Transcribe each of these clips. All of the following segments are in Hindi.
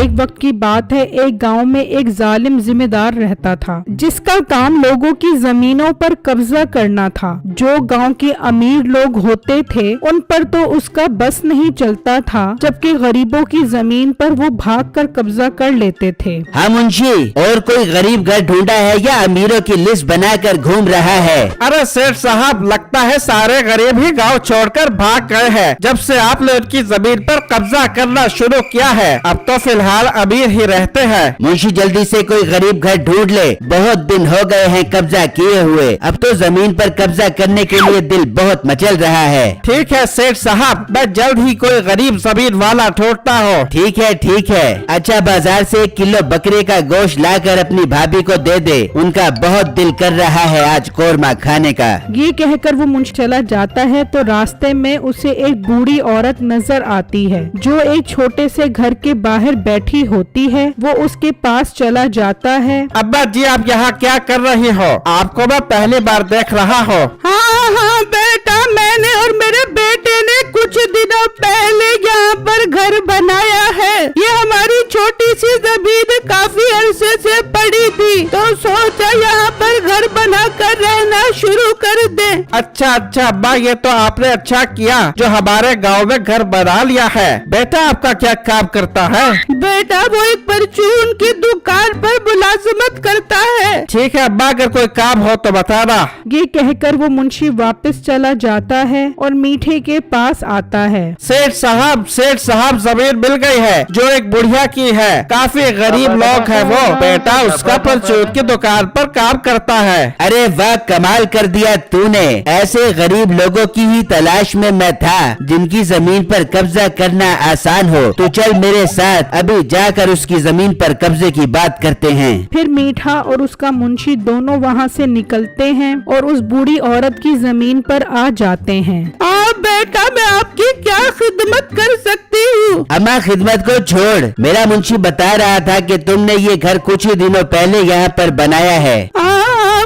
एक वक्त की बात है, एक गांव में एक जालिम जिम्मेदार रहता था जिसका काम लोगों की जमीनों पर कब्जा करना था। जो गांव के अमीर लोग होते थे उन पर तो उसका बस नहीं चलता था, जबकि गरीबों की जमीन पर वो भागकर कब्जा कर लेते थे। हाँ मुंशी, और कोई गरीब घर ढूंढा है या अमीरों की लिस्ट बनाकर घूम रहा है? अरे सेठ साहब, लगता है सारे गरीब ही गांव छोड़कर भाग गए हैं जब से आपने उनकी जमीन पर कब्जा करना शुरू किया है। अब तो फिलहाल अमीर ही रहते हैं। मुंशी जल्दी से कोई गरीब घर ढूंढ ले, बहुत दिन हो गए हैं कब्जा किए हुए। अब तो जमीन पर कब्जा करने के लिए दिल बहुत मचल रहा है। ठीक है सेठ साहब, मैं जल्द ही कोई गरीब जमीन वाला ढूंढता हूँ। ठीक है ठीक है। अच्छा, बाजार से 1 किलो बकरे का गोश्त लाकर अपनी भाभी को दे दे, उनका बहुत दिल कर रहा है आज कोरमा खाने का। ये कहकर वो मुंशी चला जाता है तो रास्ते में उसे एक बूढ़ी औरत नजर आती है जो एक छोटे से घर के बाहर बैठी होती है। वो उसके पास चला जाता है। अब्बा जी, आप यहाँ क्या कर रही हो? आपको मैं पहली बार देख रहा हूँ। हाँ बेटा, मैंने और मेरे बेटे ने कुछ दिनों पहले यहाँ पर घर बनाया है। ये हमारी छोटी सी जमीन काफी अरसे से पड़ी थी, तो सोचा यहाँ पर घर बना कर रहना शुरू कर दे। अच्छा अब्बा, ये तो आपने अच्छा किया जो हमारे गांव में घर बना लिया है। बेटा आपका क्या काम करता है? बेटा वो एक परचून की दुकान पर मुलाजमत करता है। ठीक है अब्बा, अगर कोई काम हो तो बताना। ये कहकर वो मुंशी वापस चला जाता है और मीठे के पास आता है। सेठ साहब, जमीन मिल गई है जो एक बुढ़िया की है। काफी गरीब लोग है वो। बेटा उसका परचून की दुकान पर काम करता है। अरे वाह, कमाल कर दिया तूने। ऐसे गरीब लोगों की ही तलाश में मैं था जिनकी जमीन पर कब्जा करना आसान हो। तो चल मेरे साथ, अभी जाकर उसकी जमीन पर कब्जे की बात करते हैं। फिर मीठा और उसका मुंशी दोनों वहाँ से निकलते हैं और उस बूढ़ी औरत की जमीन पर आ जाते हैं। बेटा, मैं आपकी क्या खिदमत कर सकती हूँ? अम्मा, खिदमत को छोड़, मेरा मुंशी बता रहा था कि तुमने ये घर कुछ ही दिनों पहले यहाँ पर बनाया है।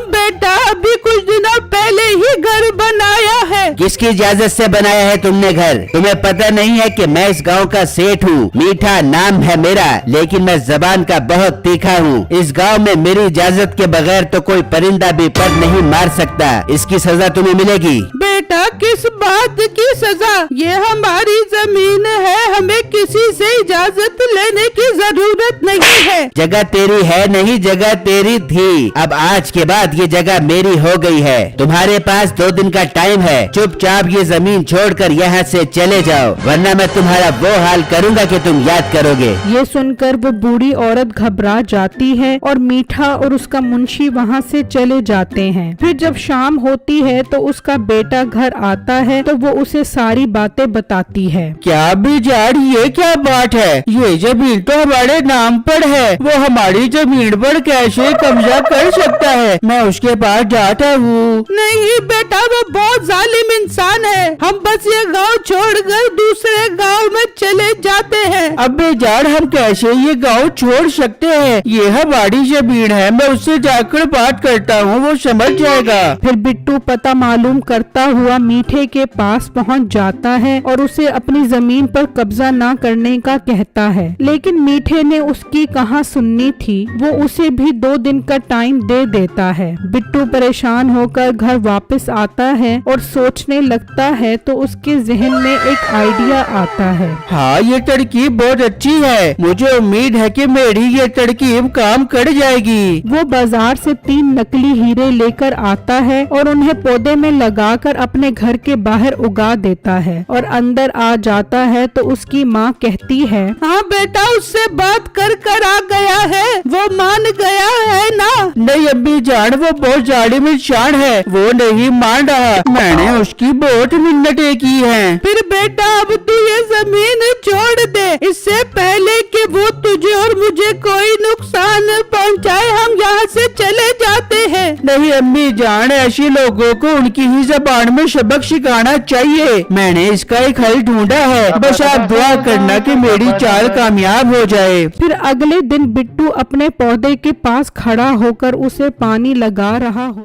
बेटा, अभी कुछ दिनों पहले ही घर बनाया है। किसकी इजाजत से बनाया है तुमने घर? तुम्हें पता नहीं है कि मैं इस गांव का सेठ हूँ? मीठा नाम है मेरा, लेकिन मैं जबान का बहुत तीखा हूँ। इस गांव में मेरी इजाजत के बगैर तो कोई परिंदा भी पर नहीं मार सकता। इसकी सजा तुम्हें मिलेगी। बेटा, किस बात की सजा? ये हमारी जमीन है, हमें किसी से इजाजत लेने की जरूरत नहीं है। जगह तेरी है नहीं, जगह तेरी थी। अब आज के बाद ये जगह मेरी हो गई है। तुम्हारे पास 2 दिन का टाइम है। चुपचाप ये जमीन छोड़कर यहाँ से चले जाओ, वरना मैं तुम्हारा वो हाल करूँगा कि तुम याद करोगे। ये सुनकर वो बूढ़ी औरत घबरा जाती है और मीठा और उसका मुंशी वहाँ से चले जाते हैं। फिर जब शाम होती है तो उसका बेटा घर आता है तो वो उसे सारी बातें बताती है। क्या बिजाड़, ये क्या बात है? ये जमीन तो हमारे नाम पर है, वो हमारी जमीन पर कैसे कब्जा कर सकता है? मैं उसके पास जाता हूँ। नहीं बेटा, वो बहुत जालिम इंसान है। हम बस ये गांव छोड़कर दूसरे गांव में चले जाते हैं। अब बेजार, हम कैसे ये गांव छोड़ सकते हैं? ये हमारी जमीन है, मैं उससे जाकर बात करता हूँ, वो समझ जाएगा। फिर बिट्टू पता मालूम करता हुआ मीठे के पास पहुँच जाता है और उसे अपनी जमीन पर कब्जा न करने का कहता है, लेकिन मीठे ने उसकी कहाँ सुननी थी। वो उसे भी 2 दिन का टाइम दे देता है। बिट्टू परेशान होकर घर वापस आता है और सोचने लगता है तो उसके जहन में एक आइडिया आता है। हाँ, ये तरकीब बहुत अच्छी है। मुझे उम्मीद है कि मेरी ये तरकीब काम कर जाएगी। वो बाजार से 3 नकली हीरे लेकर आता है और उन्हें पौधे में लगाकर अपने घर के बाहर उगा देता है और अंदर आ जाता है तो उसकी माँ कहती है, हाँ बेटा, उससे बात कर आ गया है, वो मान गया है ना? नहीं अम्मी जान, वो बहुत जालिम इंसान है, वो नहीं मान रहा। मैंने उसकी बहुत मिन्नतें की हैं। फिर बेटा, अब तू ये जमीन छोड़ दे, इससे पहले कि वो तुझे और मुझे कोई नुकसान पहुंचाए। हम यहाँ से चले जाते हैं। नहीं अम्मी जान, ऐसे लोगों को उनकी ही जबान में सबक सिखाना चाहिए। मैंने इसका एक हल ढूंढा है, बस आप दुआ करना कि मेरी चाल कामयाब हो जाए। फिर अगले दिन बिट्टू अपने पौधे के पास खड़ा होकर उसे पानी लगा रहा हो।